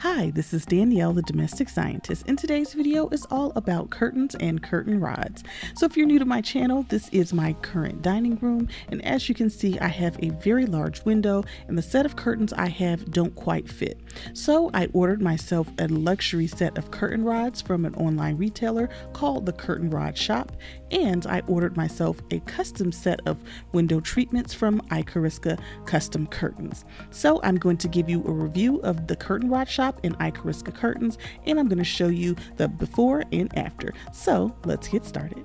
Hi, this is Danielle, the domestic scientist, and today's video is all about curtains and curtain rods. So if you're new to my channel, this is my current dining room, and as you can see, I have a very large window, and the set of curtains I have don't quite fit. So I ordered myself a luxury set of curtain rods from an online retailer called the Curtain Rod Shop, and I ordered myself a custom set of window treatments from Ikiriska Custom Curtains. So I'm going to give you a review of the Curtain Rod Shop and Ikiriska curtains, and I'm going to show you the before and after. So let's get started.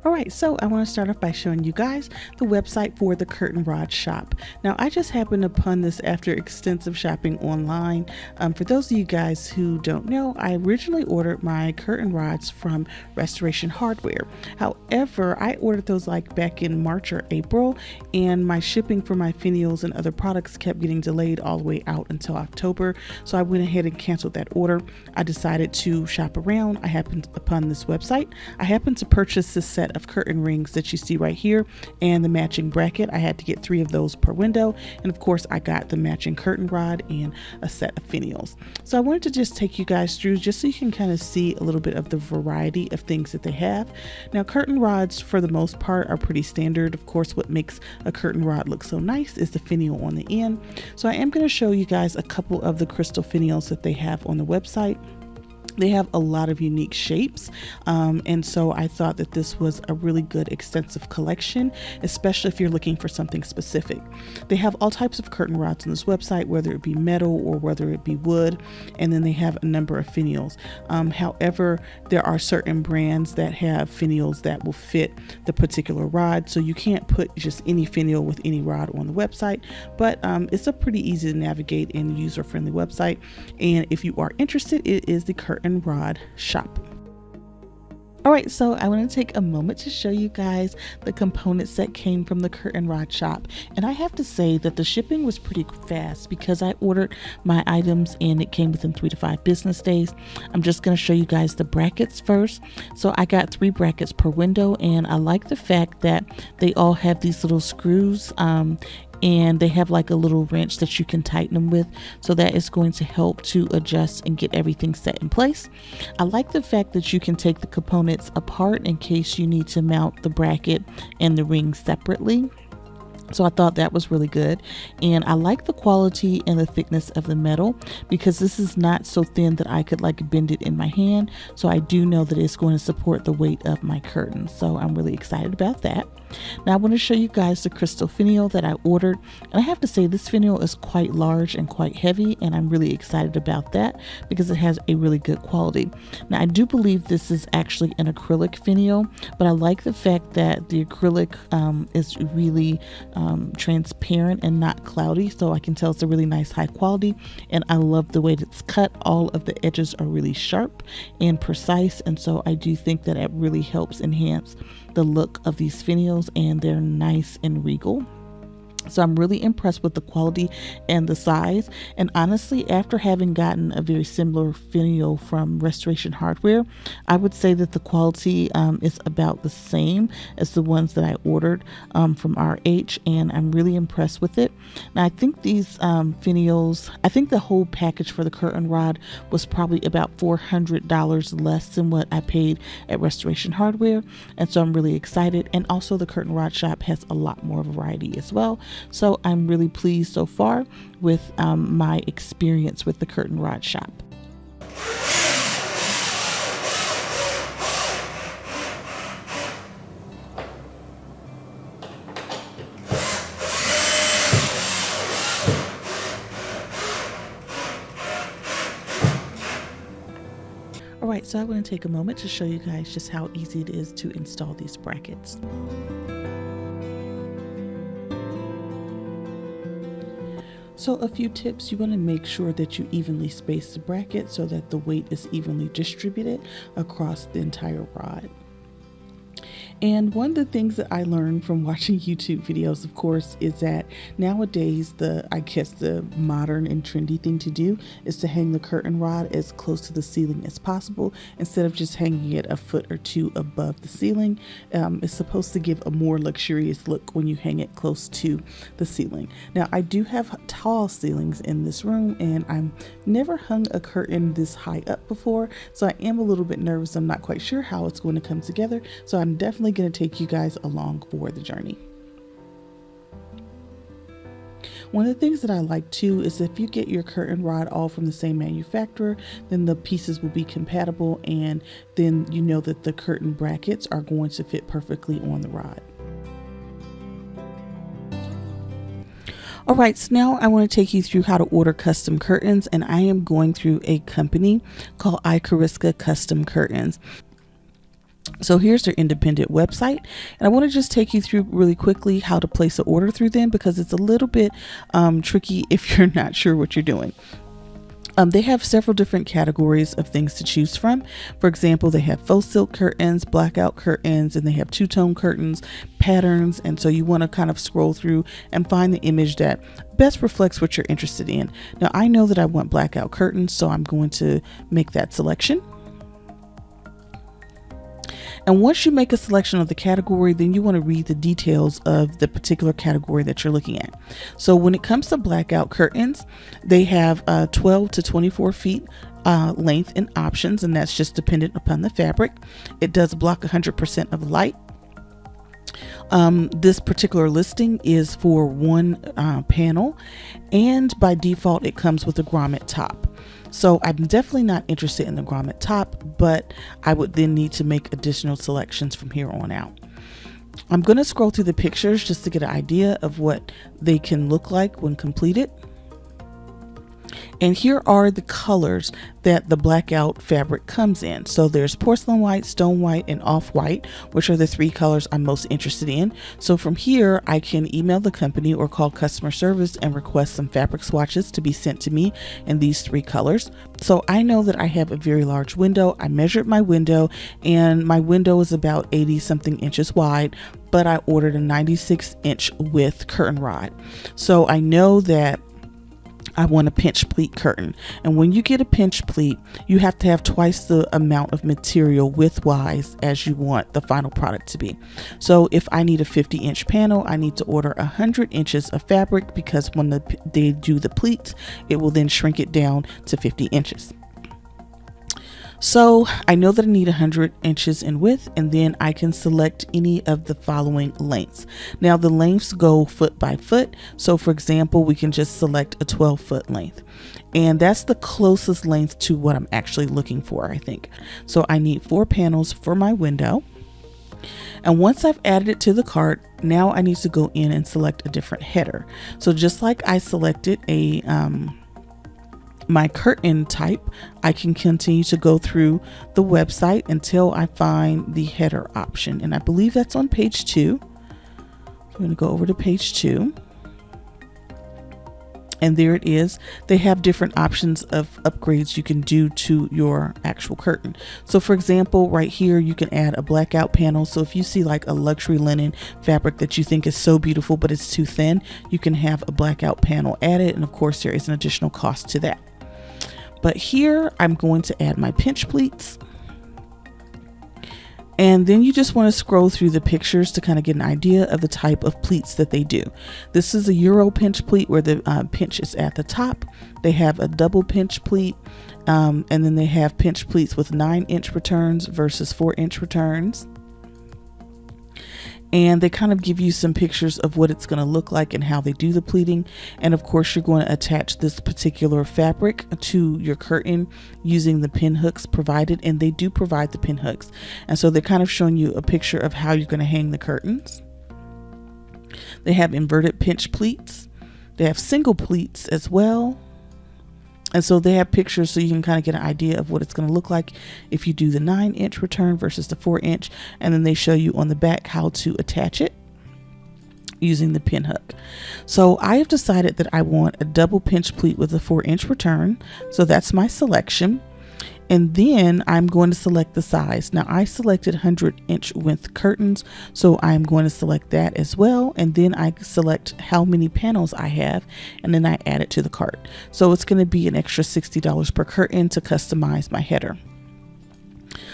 Alright, so I want to start off by showing you guys the website for the Curtain Rod Shop. Now, I just happened upon this after extensive shopping online. For those of you guys who don't know, I originally ordered my curtain rods from Restoration Hardware. However, I ordered those like back in March or April, and my shipping for my finials and other products kept getting delayed all the way out until October. So I went ahead and canceled that order. I decided to shop around. I happened upon this website. I happened to purchase this set of curtain rings that you see right here and the matching bracket. I had to get 3 of those per window, and of course I got the matching curtain rod and a set of finials. So I wanted to just take you guys through just so you can kind of see a little bit of the variety of things that they have. Now, curtain rods for the most part are pretty standard. Of course, what makes a curtain rod look so nice is the finial on the end. So I am going to show you guys a couple of the crystal finials that they have on the website. They have a lot of unique shapes, and so I thought that this was a really good extensive collection, especially if you're looking for something specific. They have all types of curtain rods on this website, whether it be metal or whether it be wood, and then they have a number of finials. However, there are certain brands that have finials that will fit the particular rod, so you can't put just any finial with any rod on the website, but it's a pretty easy to navigate and user-friendly website, and if you are interested, it is the Curtain Rod Shop. Alright, so I want to take a moment to show you guys the components that came from the Curtain Rod Shop, and I have to say that the shipping was pretty fast because I ordered my items and it came within 3 to 5 business days. I'm just going to show you guys the brackets first. So I got 3 brackets per window, and I like the fact that they all have these little screws, and they have like a little wrench that you can tighten them with, so that is going to help to adjust and get everything set in place. I like the fact that you can take the components apart in case you need to mount the bracket and the ring separately. So I thought that was really good, and I like the quality and the thickness of the metal because this is not so thin that I could like bend it in my hand. So I do know that it's going to support the weight of my curtains, so I'm really excited about that. Now I want to show you guys the crystal finial that I ordered, and I have to say this finial is quite large and quite heavy, and I'm really excited about that because it has a really good quality. Now I do believe this is actually an acrylic finial, but I like the fact that the acrylic is really transparent and not cloudy, so I can tell it's a really nice high quality, and I love the way that it's cut. All of the edges are really sharp and precise, and so I do think that it really helps enhance the look of these finials, and they're nice and regal. So I'm really impressed with the quality and the size, and honestly, after having gotten a very similar finial from Restoration Hardware, I would say that the quality is about the same as the ones that I ordered from RH, and I'm really impressed with it. Now I think these finials, I think the whole package for the curtain rod was probably about $400 less than what I paid at Restoration Hardware, and so I'm really excited. And also the Curtain Rod Shop has a lot more variety as well. So I'm really pleased so far with my experience with the Curtain Rod Shop. Alright, so I want to take a moment to show you guys just how easy it is to install these brackets. So a few tips: you want to make sure that you evenly space the bracket so that the weight is evenly distributed across the entire rod. And one of the things that I learned from watching YouTube videos, of course, is that nowadays I guess the modern and trendy thing to do is to hang the curtain rod as close to the ceiling as possible instead of just hanging it a foot or two above the ceiling. It's supposed to give a more luxurious look when you hang it close to the ceiling. Now, I do have tall ceilings in this room, and I've never hung a curtain this high up before, so I am a little bit nervous. I'm not quite sure how it's going to come together, so I'm definitely going to take you guys along for the journey. One of the things that I like too is if you get your curtain rod all from the same manufacturer, then the pieces will be compatible, and then you know that the curtain brackets are going to fit perfectly on the rod. All right, so now I want to take you through how to order custom curtains, and I am going through a company called Ikiriska Custom Curtains. So here's their independent website, and I want to just take you through really quickly how to place an order through them, because it's a little bit tricky if you're not sure what you're doing. They have several different categories of things to choose from. For example, they have faux silk curtains, blackout curtains, and they have two-tone curtains, patterns. And so you want to kind of scroll through and find the image that best reflects what you're interested in. Now, I know that I want blackout curtains, so I'm going to make that selection. And once you make a selection of the category, then you want to read the details of the particular category that you're looking at. So when it comes to blackout curtains, they have 12 to 24 feet length and options, and that's just dependent upon the fabric. It does block 100% of light. This particular listing is for one panel, and by default it comes with a grommet top. So I'm definitely not interested in the grommet top, but I would then need to make additional selections from here on out. I'm going to scroll through the pictures just to get an idea of what they can look like when completed. And here are the colors that the blackout fabric comes in. So there's porcelain white, stone white, and off-white, which are the three colors I'm most interested in. So from here, I can email the company or call customer service and request some fabric swatches to be sent to me in these three colors. So I know that I have a very large window. I measured my window, and my window is about 80 something inches wide, but I ordered a 96-inch width curtain rod. So I know that I want a pinch pleat curtain, and when you get a pinch pleat, you have to have twice the amount of material width-wise as you want the final product to be. So if I need a 50-inch panel, I need to order 100 inches of fabric, because when they do the pleats, it will then shrink it down to 50 inches. So I know that I need 100 inches in width, and then I can select any of the following lengths. Now the lengths go foot by foot. So for example, we can just select a 12-foot length, and that's the closest length to what I'm actually looking for, I think. So I need 4 panels for my window. And once I've added it to the cart, now I need to go in and select a different header. So just like I selected my curtain type, I can continue to go through the website until I find the header option, and I believe that's on page 2. I'm going to go over to page 2, and there it is. They have different options of upgrades you can do to your actual curtain. So for example, right here you can add a blackout panel. So if you see like a luxury linen fabric that you think is so beautiful but it's too thin, you can have a blackout panel added, and of course there is an additional cost to that. But here I'm going to add my pinch pleats, and then you just want to scroll through the pictures to kind of get an idea of the type of pleats that they do. This is a Euro pinch pleat where the pinch is at the top. They have a double pinch pleat, and then they have pinch pleats with 9-inch returns versus 4-inch returns. And they kind of give you some pictures of what it's going to look like and how they do the pleating. And of course, you're going to attach this particular fabric to your curtain using the pin hooks provided, and they do provide the pin hooks. And so they're kind of showing you a picture of how you're going to hang the curtains. They have inverted pinch pleats. They have single pleats as well. And so they have pictures so you can kind of get an idea of what it's going to look like if you do the 9-inch return versus the 4-inch. And then they show you on the back how to attach it using the pin hook. So I have decided that I want a double pinch pleat with a 4-inch return. So that's my selection. And then I'm going to select the size. Now I selected 100-inch width curtains, so I'm going to select that as well. And then I select how many panels I have, and then I add it to the cart. So it's going to be an extra $60 per curtain to customize my header.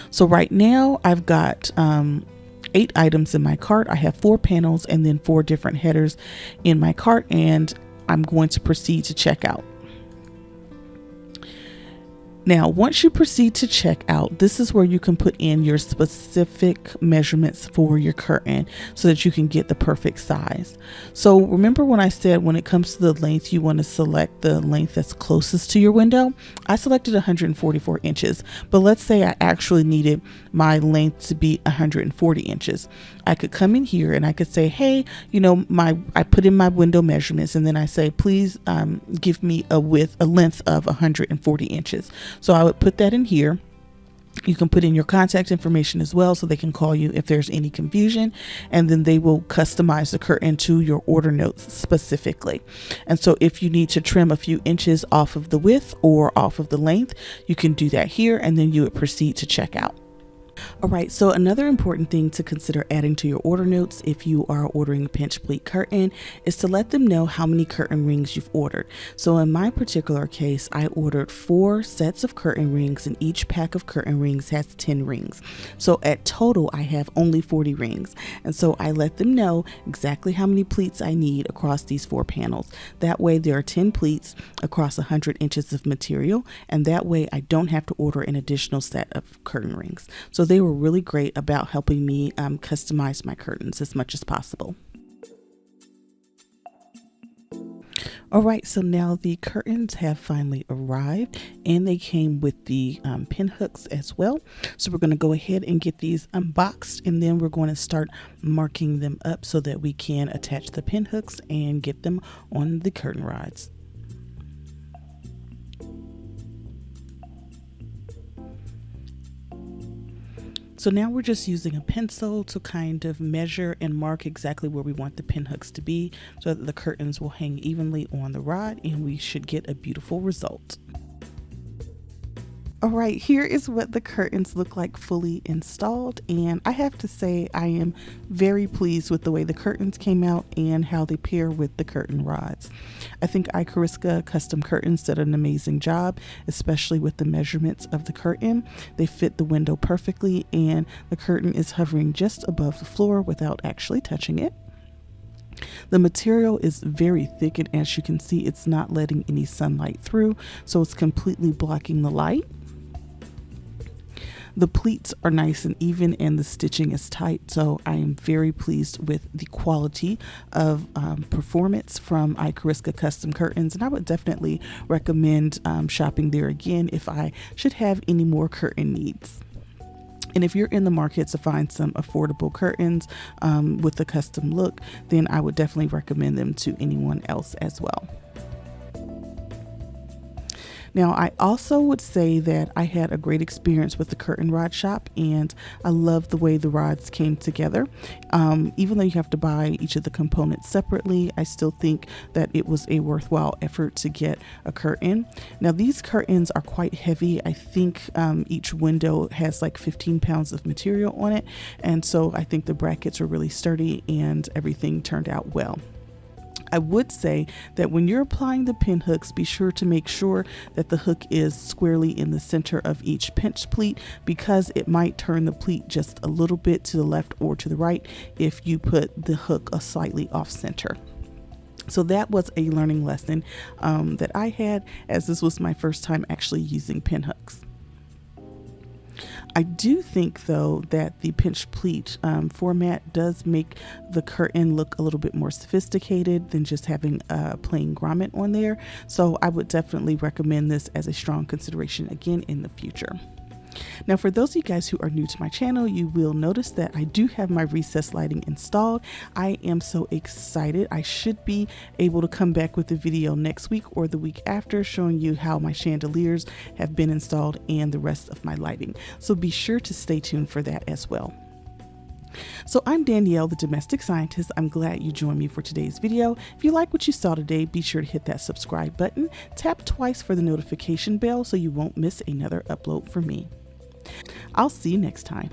So right now I've got 8 items in my cart. I have 4 panels and then 4 different headers in my cart, and I'm going to proceed to check out. Now, once you proceed to check out, this is where you can put in your specific measurements for your curtain so that you can get the perfect size. So remember when I said when it comes to the length, you want to select the length that's closest to your window? I selected 144 inches, but let's say I actually needed my length to be 140 inches. I could come in here and I could say, hey, you know, I put in my window measurements, and then I say, please give me a length of 140 inches. So I would put that in here. You can put in your contact information as well so they can call you if there's any confusion, and then they will customize the curtain to your order notes specifically. And so if you need to trim a few inches off of the width or off of the length, you can do that here, and then you would proceed to check out. All right, so another important thing to consider adding to your order notes if you are ordering a pinch pleat curtain is to let them know how many curtain rings you've ordered. So in my particular case, I ordered 4 sets of curtain rings, and each pack of curtain rings has 10 rings. So at total, I have only 40 rings. And so I let them know exactly how many pleats I need across these 4 panels. That way there are 10 pleats across 100 inches of material, and that way I don't have to order an additional set of curtain rings. So they were really great about helping me customize my curtains as much as possible. All right, so now the curtains have finally arrived, and they came with the pin hooks as well. So we're going to go ahead and get these unboxed, and then we're going to start marking them up so that we can attach the pin hooks and get them on the curtain rods. So now we're just using a pencil to kind of measure and mark exactly where we want the pin hooks to be so that the curtains will hang evenly on the rod, and we should get a beautiful result. All right, here is what the curtains look like fully installed, and I have to say I am very pleased with the way the curtains came out and how they pair with the curtain rods. I think Ikiriska Custom Curtains did an amazing job, especially with the measurements of the curtain. They fit the window perfectly, and the curtain is hovering just above the floor without actually touching it. The material is very thick, and as you can see, it's not letting any sunlight through, so it's completely blocking the light. The pleats are nice and even, and the stitching is tight, so I am very pleased with the quality of performance from Ikiriska Custom Curtains, and I would definitely recommend shopping there again if I should have any more curtain needs. And if you're in the market to find some affordable curtains with a custom look, then I would definitely recommend them to anyone else as well. Now, I also would say that I had a great experience with the curtain rod shop, and I love the way the rods came together. Even though you have to buy each of the components separately, I still think that it was a worthwhile effort to get a curtain. Now, these curtains are quite heavy. I think each window has like 15 pounds of material on it, and so I think the brackets are really sturdy and everything turned out well. I would say that when you're applying the pin hooks, be sure to make sure that the hook is squarely in the center of each pinch pleat, because it might turn the pleat just a little bit to the left or to the right if you put the hook slightly off center. So that was a learning lesson that I had, as this was my first time actually using pin hooks. I do think, though, that the pinch pleat format does make the curtain look a little bit more sophisticated than just having a plain grommet on there. So I would definitely recommend this as a strong consideration again in the future. Now, for those of you guys who are new to my channel, you will notice that I do have my recessed lighting installed. I am so excited. I should be able to come back with a video next week or the week after showing you how my chandeliers have been installed and the rest of my lighting. So be sure to stay tuned for that as well. So I'm Danielle, the domestic scientist. I'm glad you joined me for today's video. If you like what you saw today, be sure to hit that subscribe button. Tap twice for the notification bell so you won't miss another upload from me. I'll see you next time.